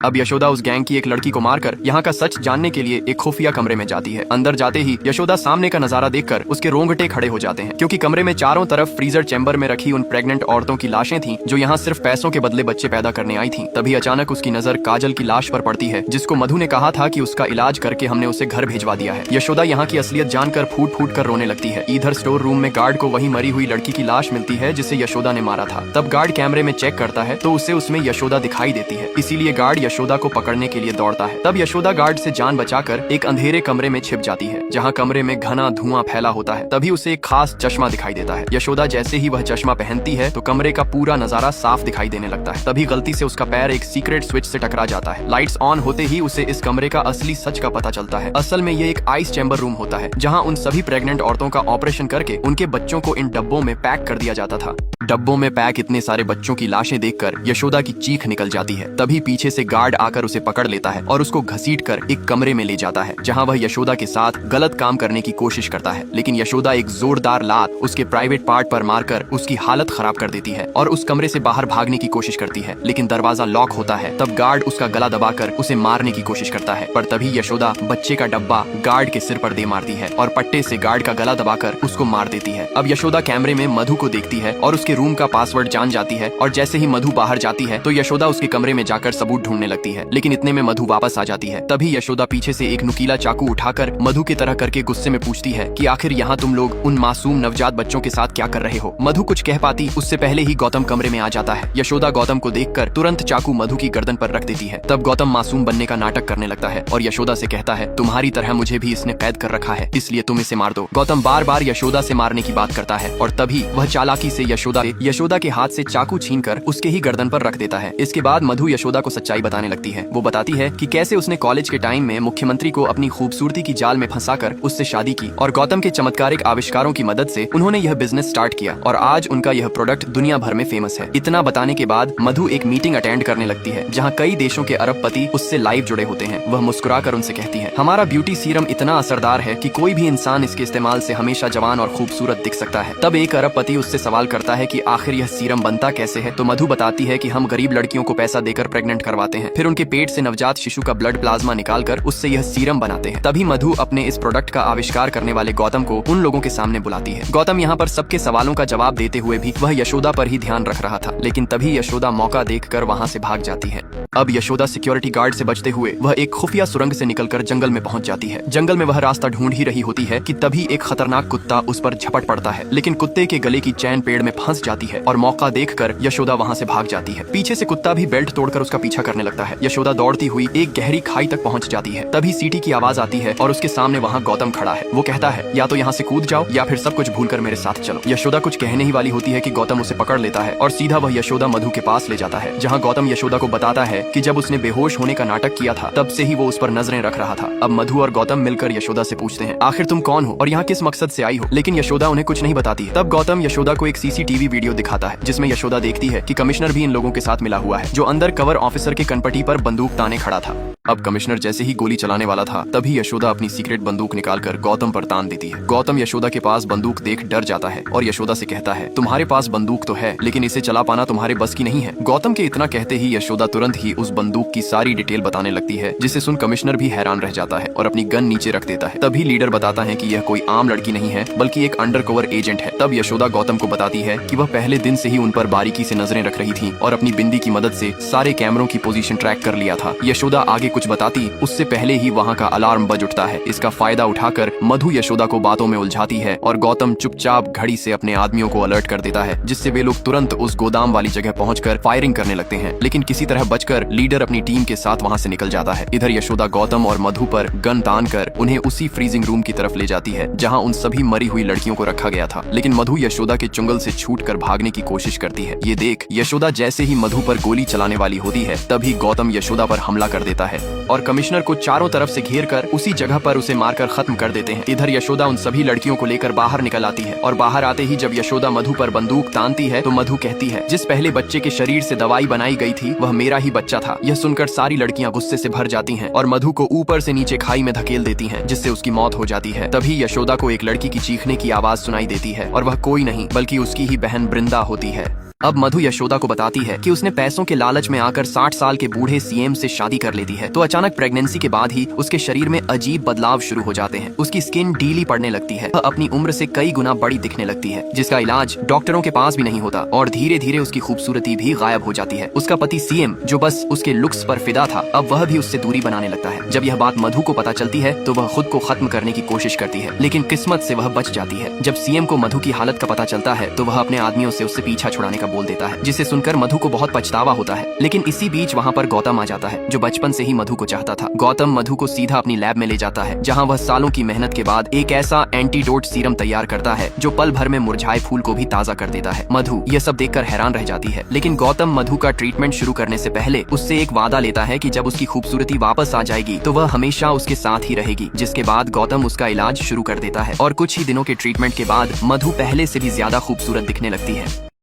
अब यशोदा उस गैंग की एक लड़की को मारकर यहाँ का सच जानने के लिए एक खुफिया कमरे में जाती है। अंदर जाते ही यशोदा सामने का नजारा देखकर उसके रोंगटे खड़े हो जाते हैं, क्योंकि कमरे में चारों तरफ फ्रीजर चैम्बर में रखी उन प्रेग्नेंट औरतों की लाशें थीं जो यहाँ सिर्फ पैसों के बदले बच्चे पैदा करने आई थीं। तभी अचानक उसकी नजर काजल की लाश पर पड़ती है, जिसको मधु ने कहा था कि उसका इलाज करके हमने उसे घर भेजवा दिया है। यशोदा यहाँ की असलियत जानकर फूट फूट कर रोने लगती है। इधर स्टोर रूम में गार्ड को वही मरी हुई लड़की की लाश मिलती है जिसे यशोदा ने मारा था। तब गार्ड कैमरे में चेक करता है तो उसे उसमें यशोदा दिखाई देती है, इसीलिए गार्ड यशोदा को पकड़ने के लिए दौड़ता है। तब यशोदा गार्ड से जान बचाकर एक अंधेरे कमरे में छिप जाती है, जहाँ कमरे में घना धुआं फैला होता है। तभी उसे एक खास चश्मा दिखाई देता है। यशोदा जैसे ही वह चश्मा पहनती है तो कमरे का पूरा नजारा साफ दिखाई देने लगता है। तभी गलती से उसका पैर एक सीक्रेट स्विच से टकरा जाता है। लाइट्स ऑन होते ही उसे इस कमरे का असली सच का पता चलता है। असल में ये एक आइस चैम्बर रूम होता है, जहाँ उन सभी प्रेग्नेंट औरतों का ऑपरेशन करके उनके बच्चों को इन डब्बों में पैक कर दिया जाता था। डब्बों में पैक इतने सारे बच्चों की लाशें देखकर यशोदा की चीख निकल जाती है। तभी पीछे से गार्ड आकर उसे पकड़ लेता है और उसको घसीटकर एक कमरे में ले जाता है, जहां वह यशोदा के साथ गलत काम करने की कोशिश करता है। लेकिन यशोदा एक जोरदार लात उसके प्राइवेट पार्ट पर मारकर उसकी हालत खराब कर देती है और उस कमरे से बाहर भागने की कोशिश करती है, लेकिन दरवाजा लॉक होता है। तब गार्ड उसका गला दबाकर उसे मारने की कोशिश करता है, पर तभी यशोदा बच्चे का डब्बा गार्ड के सिर पर दे मारती है और पट्टे से गार्ड का गला दबाकर उसको मार देती है। अब यशोदा कैमरे में मधु को देखती है और उसके रूम का पासवर्ड जान जाती है, और जैसे ही मधु बाहर जाती है तो यशोदा उसके कमरे में जाकर सबूत ढूंढने लगती है। लेकिन इतने में मधु वापस आ जाती है। तभी यशोदा पीछे से एक नुकीला चाकू उठाकर मधु की तरह करके गुस्से में पूछती है कि आखिर यहाँ तुम लोग उन मासूम नवजात बच्चों के साथ क्या कर रहे हो। मधु कुछ कह पाती उससे पहले ही गौतम कमरे में आ जाता है। यशोदा गौतम को देखकर तुरंत चाकू मधु की गर्दन पर रख देती है। तब गौतम मासूम बनने का नाटक करने लगता है और यशोदा से कहता है, तुम्हारी तरह मुझे भी इसने कैद कर रखा है, इसलिए तुम इसे मार दो। गौतम बार बार यशोदा से मारने की बात करता है और तभी वह चालाकी से यशोदा के हाथ से चाकू छीनकर उसके ही गर्दन पर रख देता है। इसके बाद मधु यशोदा को सच्चाई बताने लगती है। वो बताती है कि कैसे उसने कॉलेज के टाइम में मुख्यमंत्री को अपनी खूबसूरती की जाल में फंसाकर उससे शादी की और गौतम के चमत्कारिक आविष्कारों की मदद से उन्होंने यह बिजनेस स्टार्ट किया और आज उनका यह प्रोडक्ट दुनिया भर में फेमस है। इतना बताने के बाद मधु एक मीटिंग अटेंड करने लगती है, जहाँ कई देशों के अरबपति उससे लाइव जुड़े होते हैं। वह मुस्कुराकर उनसे कहती है, हमारा ब्यूटी सीरम इतना असरदार है कि कोई भी इंसान इसके इस्तेमाल से हमेशा जवान और खूबसूरत दिख सकता है। तब एक अरबपति उससे सवाल करता है कि आखिर यह सीरम बनता कैसे है। तो मधु बताती है कि हम गरीब लड़कियों को पैसा देकर प्रेग्नेंट करवाते हैं, फिर उनके पेट से नवजात शिशु का ब्लड प्लाज्मा निकालकर उससे यह सीरम बनाते हैं। तभी मधु अपने इस प्रोडक्ट का आविष्कार करने वाले गौतम को उन लोगों के सामने बुलाती है। गौतम यहाँ पर सबके सवालों का जवाब देते हुए भी वह यशोदा पर ही ध्यान रख रहा था, लेकिन तभी यशोदा मौका देखकर वहाँ से भाग जाती है। अब यशोदा सिक्योरिटी गार्ड से बचते हुए वह एक खुफिया सुरंग से निकलकर जंगल में पहुंच जाती है। जंगल में वह रास्ता ढूंढ ही रही होती है कि तभी एक खतरनाक कुत्ता उस पर झपट पड़ता है, लेकिन कुत्ते के गले की चैन पेड़ में फंस जाती है और मौका देखकर यशोदा वहाँ से भाग जाती है। पीछे से कुत्ता भी बेल्ट तोड़कर उसका पीछा करने लगता है। यशोदा दौड़ती हुई एक गहरी खाई तक पहुंच जाती है। तभी सीटी की आवाज आती है और उसके सामने वहाँ गौतम खड़ा है। वो कहता है, या तो यहाँ से कूद जाओ या फिर सब कुछ भूलकर मेरे साथ चलो। यशोदा कुछ कहने ही वाली होती है कि गौतम उसे पकड़ लेता है और सीधा वह यशोदा मधु के पास ले जाता है, जहाँ गौतम यशोदा को बताता है कि जब उसने बेहोश होने का नाटक किया था तब से ही वो उस पर नजरें रख रहा था। अब मधु और गौतम मिलकर यशोदा से पूछते हैं, आखिर तुम कौन हो और यहाँ किस मकसद से आई हो। लेकिन यशोदा उन्हें कुछ नहीं बताती है। तब गौतम यशोदा को एक सीसीटीवी वीडियो दिखाता है, जिसमें यशोदा देखती है कि कमिश्नर भी इन लोगों के साथ मिला हुआ है, जो अंदर कवर ऑफिसर के कनपटी पर बंदूक ताने खड़ा था। अब कमिश्नर जैसे ही गोली चलाने वाला था तभी यशोदा अपनी सीक्रेट बंदूक निकालकर गौतम पर तान देती है। गौतम यशोदा के पास बंदूक देख डर जाता है और यशोदा से कहता है, तुम्हारे पास बंदूक तो है लेकिन इसे चला पाना तुम्हारे बस की नहीं है। गौतम के इतना कहते ही यशोदा तुरंत ही उस बंदूक की सारी डिटेल बताने लगती है, जिसे सुन कमिश्नर भी हैरान रह जाता है और अपनी गन नीचे रख देता है। तभी लीडर बताता है कि यह कोई आम लड़की नहीं है बल्कि एक अंडरकवर एजेंट है। तब यशोदा गौतम को बताती है कि वह पहले दिन से ही उन पर बारीकी से नजरें रख रही थी और अपनी बिंदी की मदद से सारे कैमरों की पोजीशन ट्रैक कर लिया था। यशोदा आगे कुछ बताती उससे पहले ही वहाँ का अलार्म बज उठता है। इसका फायदा उठाकर मधु यशोदा को बातों में उलझाती है और गौतम चुपचाप घड़ी से अपने आदमियों को अलर्ट कर देता है, जिससे वे लोग तुरंत उस गोदाम वाली जगह पहुंचकर फायरिंग करने लगते हैं। लेकिन किसी तरह बचकर लीडर अपनी टीम के साथ वहाँ से निकल जाता है। इधर यशोदा गौतम और मधु पर गन तान कर उन्हें उसी फ्रीजिंग रूम की तरफ ले जाती है जहाँ उन सभी मरी हुई लड़कियों को रखा गया था। लेकिन मधु यशोदा के चुंगल से छूटकर भागने की कोशिश करती है। ये देख यशोदा जैसे ही मधु पर गोली चलाने वाली होती है तभी गौतम यशोदा पर हमला कर देता है और कमिश्नर को चारों तरफ से घेर कर उसी जगह पर उसे मारकर खत्म कर देते हैं। इधर यशोदा उन सभी लड़कियों को लेकर बाहर निकल आती है और बाहर आते ही जब यशोदा मधु पर बंदूक तानती है तो मधु कहती है, जिस पहले बच्चे के शरीर से दवाई बनाई गई थी वह मेरा ही बच्चा था। यह सुनकर सारी लड़कियां गुस्से से भर जाती हैं और मधु को ऊपर से नीचे खाई में धकेल देती हैं, जिससे उसकी मौत हो जाती है। तभी यशोदा को एक लड़की की चीखने की आवाज सुनाई देती है और वह कोई नहीं बल्कि उसकी ही बहन बृंदा होती है। अब मधु यशोदा को बताती है कि उसने पैसों के लालच में आकर 60 साल के बूढ़े सीएम से शादी कर लेती है। तो अचानक प्रेगनेंसी के बाद ही उसके शरीर में अजीब बदलाव शुरू हो जाते हैं। उसकी स्किन ढीली पड़ने लगती है, वह अपनी उम्र से कई गुना बड़ी दिखने लगती है, जिसका इलाज डॉक्टरों के पास भी नहीं होता और धीरे धीरे उसकी खूबसूरती भी गायब हो जाती है। उसका पति सीएम जो बस उसके लुक्स पर फिदा था, अब वह भी उससे दूरी बनाने लगता है। जब यह बात मधु को पता चलती है तो वह खुद को खत्म करने की कोशिश करती है, लेकिन किस्मत से वह बच जाती है। जब सीएम को मधु की हालत का पता चलता है तो वह अपने आदमियों से उससे पीछा छुड़ाने का बोल देता है, जिसे सुनकर मधु को बहुत पछतावा होता है। लेकिन इसी बीच वहाँ पर गौतम आ जाता है जो बचपन से ही मधु को चाहता था। गौतम मधु को सीधा अपनी लैब में ले जाता है जहाँ वह सालों की मेहनत के बाद एक ऐसा एंटीडोट सीरम तैयार करता है जो पल भर में मुरझाए फूल को भी ताजा कर देता है। मधु यह सब देखकर हैरान रह जाती है, लेकिन गौतम मधु का ट्रीटमेंट शुरू करने से पहले उससे एक वादा लेता है कि जब उसकी खूबसूरती वापस आ जाएगी तो वह हमेशा उसके साथ ही रहेगी। जिसके बाद गौतम उसका इलाज शुरू कर देता है और कुछ ही दिनों के ट्रीटमेंट के बाद मधु पहले से भी ज्यादा खूबसूरत दिखने लगती है।